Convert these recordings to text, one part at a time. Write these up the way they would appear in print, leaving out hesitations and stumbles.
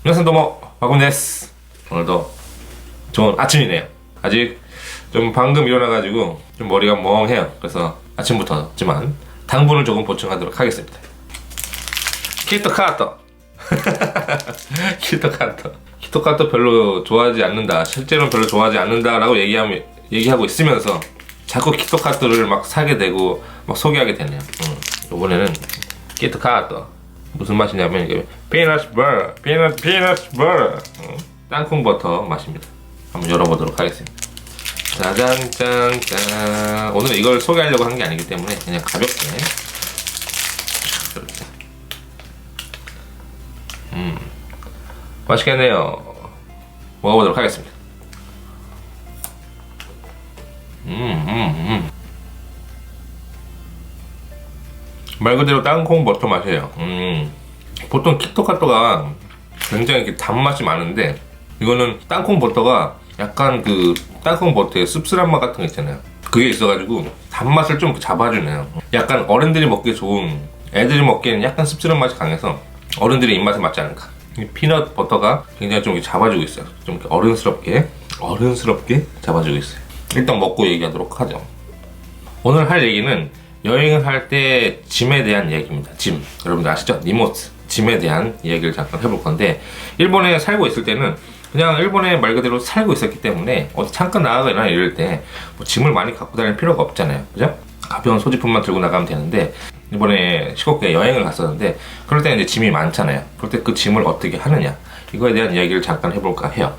皆さん 도모 박군 데스. 오늘도 좋은 아침이네요. 아직 좀 방금 일어나가지고 좀 머리가 멍해요. 그래서 아침부터지만 당분을 조금 보충하도록 하겠습니다. 키토카토. 키토카토 별로 좋아하지 않는다, 실제로는 별로 좋아하지 않는다라고 얘기하고 있으면서 자꾸 키토카토를 막 사게 되고 막 소개하게 되네요. 이번에는 키토카토 무슨 맛이냐면 이게 피넛 버터 땅콩 버터 맛입니다. 한번 열어보도록 하겠습니다. 짜잔짠짠. 오늘 이걸 소개하려고 한 게 아니기 때문에 그냥 가볍게 이렇게. 맛있겠네요. 먹어보도록 하겠습니다. 말 그대로 땅콩 버터 맛이에요. 보통 키토카토가 굉장히 이렇게 단맛이 많은데 이거는 땅콩 버터가 약간 그 땅콩 버터의 씁쓸한 맛 같은 거 있잖아요. 그게 있어가지고 단맛을 좀 잡아주네요. 약간 어른들이 먹기 좋은, 애들이 먹기에는 약간 씁쓸한 맛이 강해서 어른들의 입맛에 맞지 않을까. 이 피넛 버터가 굉장히 좀 잡아주고 있어요. 좀 이렇게 어른스럽게 잡아주고 있어요. 일단 먹고 얘기하도록 하죠. 오늘 할 얘기는 여행을 할 때 짐에 대한 얘기입니다. 짐, 여러분들 아시죠? 니모츠, 짐에 대한 이야기를 잠깐 해볼 건데, 일본에 살고 있을 때는 그냥 일본에 말 그대로 살고 있었기 때문에 어디 잠깐 나가거나 이럴 때 뭐 짐을 많이 갖고 다닐 필요가 없잖아요. 그죠? 가벼운 소지품만 들고 나가면 되는데, 이번에 시코쿠에 여행을 갔었는데 그럴 때 이제 짐이 많잖아요. 그럴 때 그 짐을 어떻게 하느냐, 이거에 대한 이야기를 잠깐 해볼까 해요.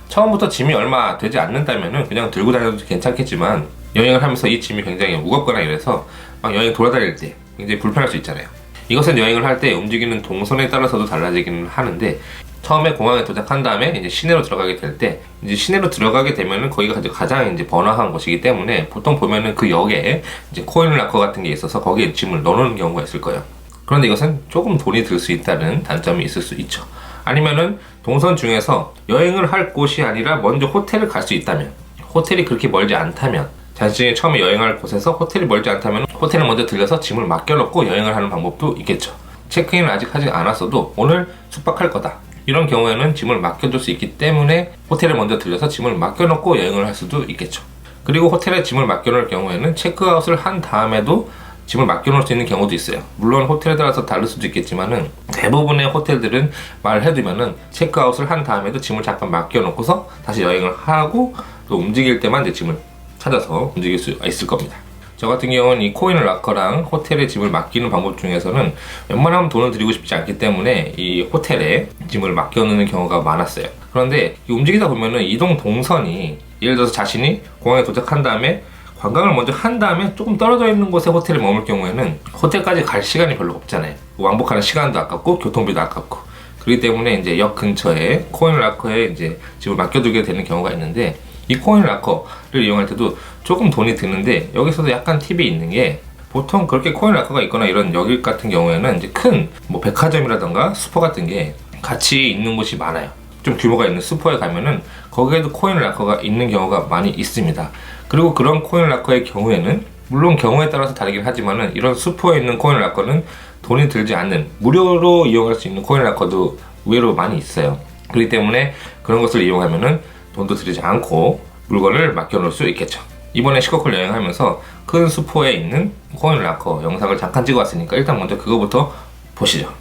처음부터 짐이 얼마 되지 않는다면은 그냥 들고 다녀도 괜찮겠지만, 여행을 하면서 이 짐이 굉장히 무겁거나 이래서 막 여행 돌아다닐 때 굉장히 불편할 수 있잖아요. 이것은 여행을 할 때 움직이는 동선에 따라서도 달라지기는 하는데, 처음에 공항에 도착한 다음에 이제 시내로 들어가게 될 때, 이제 시내로 들어가게 되면은 거기가 가장 이제 번화한 곳이기 때문에 보통 보면은 그 역에 이제 코인 락커 같은 게 있어서 거기에 짐을 넣어놓는 경우가 있을 거예요. 그런데 이것은 조금 돈이 들 수 있다는 단점이 있을 수 있죠. 아니면은 동선 중에서 여행을 할 곳이 아니라 먼저 호텔을 갈 수 있다면, 호텔이 그렇게 멀지 않다면, 자신이 처음에 여행할 곳에서 호텔이 멀지 않다면 호텔을 먼저 들려서 짐을 맡겨놓고 여행을 하는 방법도 있겠죠. 체크인을 아직 하지 않았어도 오늘 숙박할 거다, 이런 경우에는 짐을 맡겨줄 수 있기 때문에 호텔에 먼저 들려서 짐을 맡겨놓고 여행을 할 수도 있겠죠. 그리고 호텔에 짐을 맡겨놓을 경우에는 체크아웃을 한 다음에도 짐을 맡겨놓을 수 있는 경우도 있어요. 물론 호텔에 따라서 다를 수도 있겠지만은 대부분의 호텔들은 말해두면은 체크아웃을 한 다음에도 짐을 잠깐 맡겨놓고서 다시 여행을 하고 또 움직일 때만 이제 짐을 찾아서 움직일 수 있을 겁니다. 저 같은 경우는 이 코인 락커랑 호텔에 짐을 맡기는 방법 중에서는 웬만하면 돈을 들이고 싶지 않기 때문에 이 호텔에 짐을 맡겨놓는 경우가 많았어요. 그런데 움직이다 보면은 이동 동선이, 예를 들어서 자신이 공항에 도착한 다음에 관광을 먼저 한 다음에 조금 떨어져 있는 곳에 호텔에 머물 경우에는 호텔까지 갈 시간이 별로 없잖아요. 왕복하는 시간도 아깝고 교통비도 아깝고, 그렇기 때문에 이제 역 근처에 코인 락커에 이제 짐을 맡겨두게 되는 경우가 있는데, 이 코인 락커를 이용할 때도 조금 돈이 드는데, 여기서도 약간 팁이 있는 게, 보통 그렇게 코인 락커가 있거나 이런 역 같은 경우에는 이제 큰 뭐 백화점이라던가 슈퍼 같은 게 같이 있는 곳이 많아요. 좀 규모가 있는 슈퍼에 가면은 거기에도 코인 락커가 있는 경우가 많이 있습니다. 그리고 그런 코인 락커의 경우에는 물론 경우에 따라서 다르긴 하지만은 이런 슈퍼에 있는 코인 락커는 돈이 들지 않는 무료로 이용할 수 있는 코인 락커도 의외로 많이 있어요. 그렇기 때문에 그런 것을 이용하면은 돈도 들이지 않고 물건을 맡겨놓을 수 있겠죠. 이번에 시코쿠를 여행하면서 큰 슈퍼에 있는 코인 락커 영상을 잠깐 찍어왔으니까 일단 먼저 그거부터 보시죠.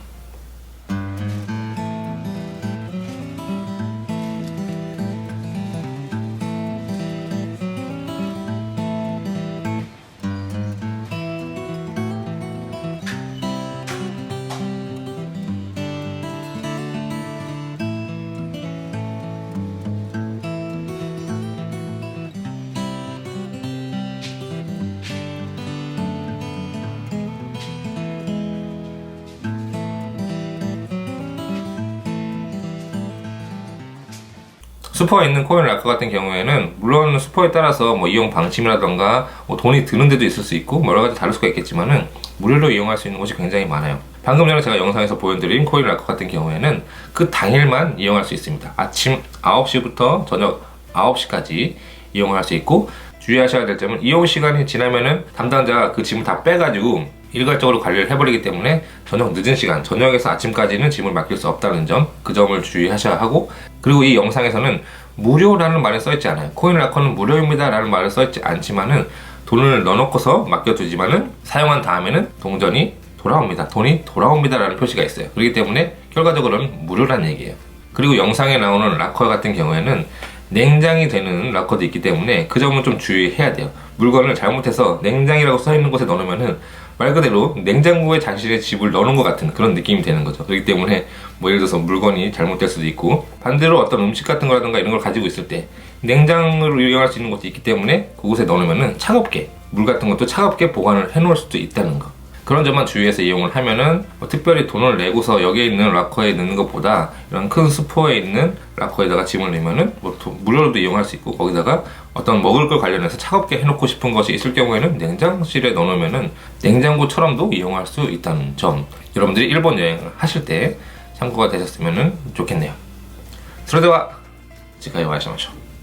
슈퍼에 있는 코인 락커 같은 경우에는 물론 슈퍼에 따라서 뭐 이용 방침이라던가 뭐 돈이 드는 데도 있을 수 있고 여러 가지 다를 수가 있겠지만은 무료로 이용할 수 있는 곳이 굉장히 많아요. 방금 전에 제가 영상에서 보여드린 코인 락커 같은 경우에는 그 당일만 이용할 수 있습니다. 아침 9시부터 저녁 9시까지 이용할 수 있고, 주의하셔야 될 점은 이용 시간이 지나면은 담당자가 그 짐을 다 빼가지고 일괄적으로 관리를 해버리기 때문에 저녁 늦은 시간, 저녁에서 아침까지는 짐을 맡길 수 없다는 점, 그 점을 주의하셔야 하고, 그리고 이 영상에서는 무료라는 말은 써있지 않아요. 코인 락커는 무료입니다 라는 말을 써있지 않지만은 돈을 넣어놓고서 맡겨두지만은 사용한 다음에는 동전이 돌아옵니다. 돈이 돌아옵니다 라는 표시가 있어요. 그렇기 때문에 결과적으로는 무료라는 얘기예요. 그리고 영상에 나오는 락커 같은 경우에는 냉장이 되는 락커도 있기 때문에 그 점은 좀 주의해야 돼요. 물건을 잘못해서 냉장이라고 써있는 곳에 넣으면은 말 그대로 냉장고에 자신의 집을 넣는 것 같은 그런 느낌이 되는 거죠. 그렇기 때문에 뭐 예를 들어서 물건이 잘못될 수도 있고, 반대로 어떤 음식 같은 거라든가 이런 걸 가지고 있을 때 냉장을 이용할 수 있는 것도 있기 때문에 그곳에 넣으면은 차갑게, 물 같은 것도 차갑게 보관을 해 놓을 수도 있다는 거. 그런 점만 주의해서 이용을 하면은 뭐 특별히 돈을 내고서 여기에 있는 락커에 넣는 것보다 이런 큰 스토어에 있는 락커에다가 짐을 넣으면은 뭐 무료로도 이용할 수 있고, 거기다가 어떤 먹을 걸 관련해서 차갑게 해놓고 싶은 것이 있을 경우에는 냉장실에 넣어놓으면은 냉장고처럼도 이용할 수 있다는 점, 여러분들이 일본 여행을 하실 때 참고가 되셨으면 좋겠네요. それでは次回お会いしましょう。